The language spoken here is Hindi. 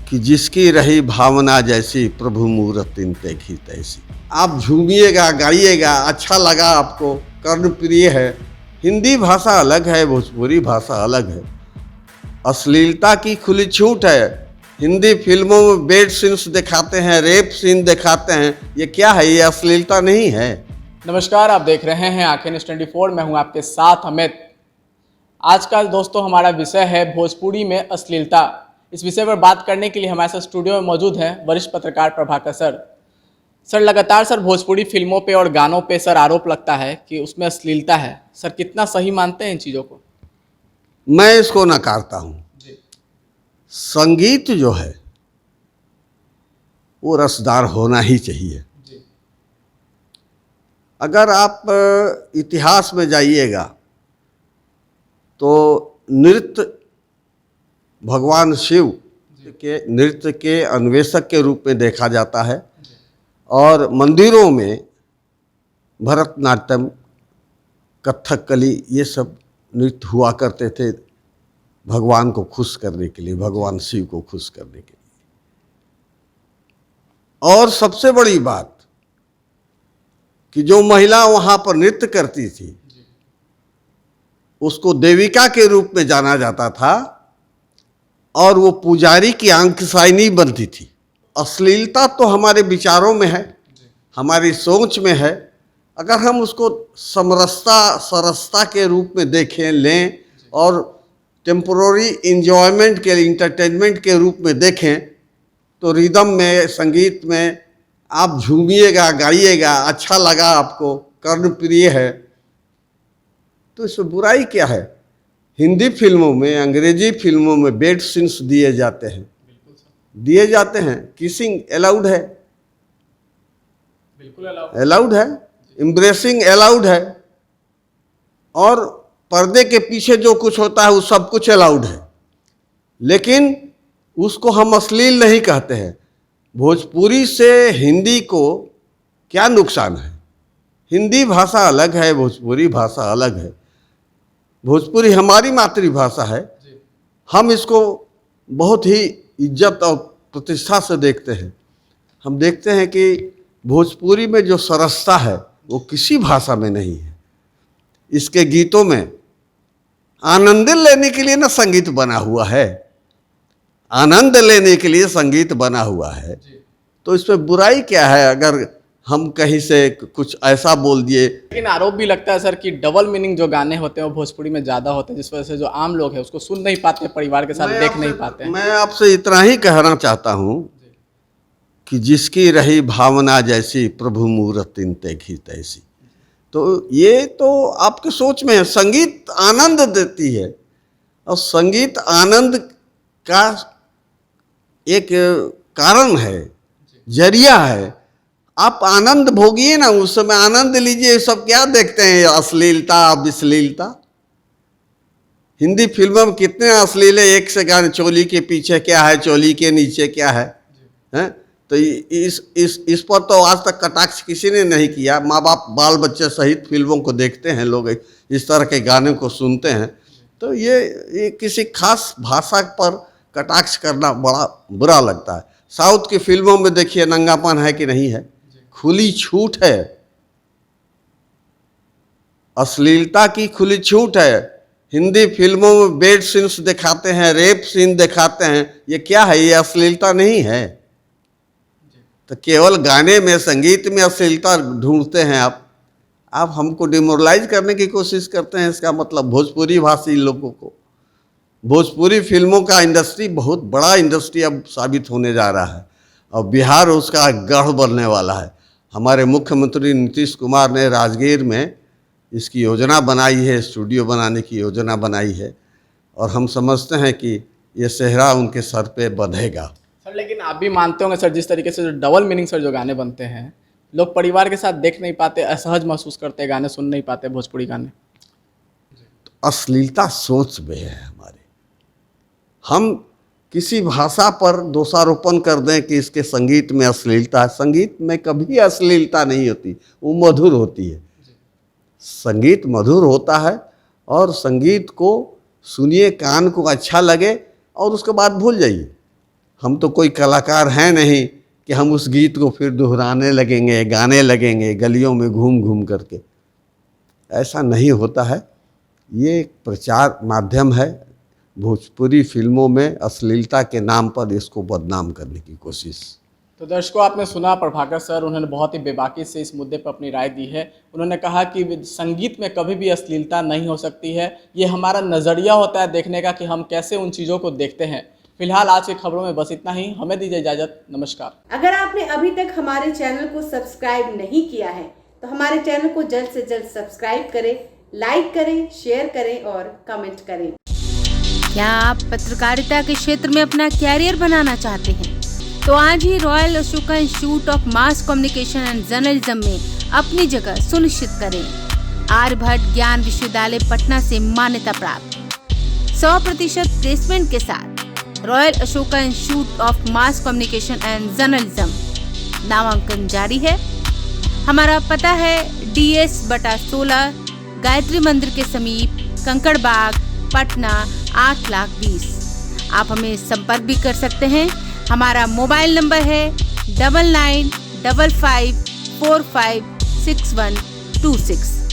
कि जिसकी रही भावना जैसी प्रभु मूरत इन देखी तैसी। आप झूमिएगा, गाइएगा, अच्छा लगा आपको, कर्ण प्रिय है। हिंदी भाषा अलग है, भोजपुरी भाषा अलग है। अश्लीलता की खुली छूट है। हिंदी फिल्मों में बेड सीन्स दिखाते हैं, रेप सीन दिखाते हैं, ये क्या है? ये अश्लीलता नहीं है। नमस्कार, आप देख रहे हैं आंखें न्यूज़ 24। मैं हूं आपके साथ अमित। आज का दोस्तों हमारा विषय है भोजपुरी में अश्लीलता। इस विषय पर बात करने के लिए हमारे साथ स्टूडियो में मौजूद हैं वरिष्ठ पत्रकार प्रभाकर सर। लगातार सर भोजपुरी फिल्मों पे और गानों पे सर आरोप लगता है कि उसमें अश्लीलता है। सर कितना सही मानते हैं इन चीज़ों को? मैं इसको नकारता हूँ। संगीत जो है वो रसदार होना ही चाहिए। अगर आप इतिहास में जाइएगा तो नृत्य भगवान शिव के नृत्य के अन्वेषक के रूप में देखा जाता है, और मंदिरों में भरतनाट्यम, कथकली, ये सब नृत्य हुआ करते थे भगवान को खुश करने के लिए, भगवान शिव को खुश करने के लिए। और सबसे बड़ी बात कि जो महिला वहाँ पर नृत्य करती थी उसको देविका के रूप में जाना जाता था, और वो पुजारी की आंखसाइनी बनती थी। अश्लीलता तो हमारे विचारों में है, हमारी सोच में है। अगर हम उसको सरसता के रूप में देखें, लें और टेम्पोररी इंजॉयमेंट के, इंटरटेनमेंट के रूप में देखें, तो रिदम में, संगीत में आप झूमिएगा, गाइएगा, अच्छा लगा आपको, कर्ण प्रिय है, तो इसमें बुराई क्या है? हिंदी फिल्मों में, अंग्रेजी फिल्मों में बेड सीन्स दिए जाते हैं। किसिंग अलाउड है, बिल्कुल अलाउड है। एम्ब्रेसिंग अलाउड है, और पर्दे के पीछे जो कुछ होता है वो सब कुछ अलाउड है। लेकिन उसको हम अश्लील नहीं कहते हैं। भोजपुरी से हिंदी को क्या नुकसान है? हिंदी भाषा अलग है, भोजपुरी भाषा अलग है। भोजपुरी हमारी मातृभाषा है। हम इसको बहुत ही इज्जत और प्रतिष्ठा से देखते हैं। हम देखते हैं कि भोजपुरी में जो सरसता है वो किसी भाषा में नहीं है। इसके गीतों में आनंद लेने के लिए ना संगीत बना हुआ है, आनंद लेने के लिए संगीत बना हुआ है। तो इसमें बुराई क्या है अगर हम कहीं से कुछ ऐसा बोल दिए? लेकिन आरोप भी लगता है सर कि डबल मीनिंग जो गाने होते हैं वो भोजपुरी में ज़्यादा होते हैं, जिस वजह से जो आम लोग हैं उसको सुन नहीं पाते, परिवार के साथ देख नहीं पाते हैं। मैं आपसे इतना ही कहना चाहता हूँ कि जिसकी रही भावना जैसी प्रभु मूरत इन देखी तैसी। तो ये तो आपके सोच में है। संगीत आनंद देती है, और संगीत आनंद का एक कारण है, जरिया है। आप आनंद भोगिए ना, उस समय आनंद लीजिए। सब क्या देखते हैं? अश्लीलता, अश्लीलता। हिंदी फिल्मों में कितने अश्लील है, एक से गाने, चोली के पीछे क्या है, चोली के नीचे क्या है, हैं? तो इस पर तो आज तक कटाक्ष किसी ने नहीं किया। माँ बाप बाल बच्चे सहित फिल्मों को देखते हैं, लोग इस तरह के गाने को सुनते हैं। तो ये किसी खास भाषा पर कटाक्ष करना बड़ा बुरा लगता है। साउथ की फिल्मों में देखिए, नंगापन है कि नहीं है? खुली छूट है, अश्लीलता की खुली छूट है। हिंदी फिल्मों में बेड सीन्स दिखाते हैं, रेप सीन दिखाते हैं, ये क्या है? ये अश्लीलता नहीं है। तो केवल गाने में, संगीत में अश्लीलता ढूंढते हैं आप हमको डिमोरलाइज करने की कोशिश करते हैं। इसका मतलब भोजपुरी भाषी लोगों को, भोजपुरी फिल्मों का इंडस्ट्री बहुत बड़ा इंडस्ट्री अब साबित होने जा रहा है, और बिहार उसका गढ़ बनने वाला है। हमारे मुख्यमंत्री नीतीश कुमार ने राजगीर में इसकी योजना बनाई है, स्टूडियो बनाने की योजना बनाई है, और हम समझते हैं कि ये सेहरा उनके सर पे बंधेगा। सर लेकिन आप भी मानते होंगे सर, जिस तरीके से जो डबल मीनिंग सर जो गाने बनते हैं, लोग परिवार के साथ देख नहीं पाते, असहज महसूस करते, गाने सुन नहीं पाते भोजपुरी गाने। अश्लीलता सोच में है हमारे। हम किसी भाषा पर दोषारोपण कर दें कि इसके संगीत में अश्लीलता है। संगीत में कभी अश्लीलता नहीं होती, वो मधुर होती है। संगीत मधुर होता है, और संगीत को सुनिए, कान को अच्छा लगे, और उसके बाद भूल जाइए। हम तो कोई कलाकार हैं नहीं कि हम उस गीत को फिर दोहराने लगेंगे, गाने लगेंगे गलियों में घूम घूम करके। ऐसा नहीं होता है। ये एक प्रचार माध्यम है। भोजपुरी फिल्मों में अश्लीलता के नाम पर इसको बदनाम करने की कोशिश। तो दर्शकों, आपने सुना प्रभाकर सर, उन्होंने बहुत ही बेबाकी से इस मुद्दे पर अपनी राय दी है। उन्होंने कहा कि संगीत में कभी भी अश्लीलता नहीं हो सकती है। ये हमारा नज़रिया होता है देखने का कि हम कैसे उन चीज़ों को देखते हैं। फिलहाल आज की खबरों में बस इतना ही। हमें दीजिए इजाज़त। नमस्कार। अगर आपने अभी तक हमारे चैनल को सब्सक्राइब नहीं किया है तो हमारे चैनल को जल्द से जल्द सब्सक्राइब करें, लाइक करें, शेयर करें और कमेंट करें। क्या आप पत्रकारिता के क्षेत्र में अपना कैरियर बनाना चाहते हैं? तो आज ही royal Ashoka institute of mass communication and journalism में अपनी जगह सुनिश्चित करें। आर्यभट्ट ज्ञान विश्वविद्यालय पटना से मान्यता प्राप्त 100% प्लेसमेंट के साथ royal Ashoka institute of mass communication and journalism नामांकन जारी है। हमारा पता है DS/16 गायत्री मंदिर के समीप, कंकड़ बाग, पटना 8,20,000। आप हमें संपर्क भी कर सकते हैं। हमारा मोबाइल नंबर है 9955456126।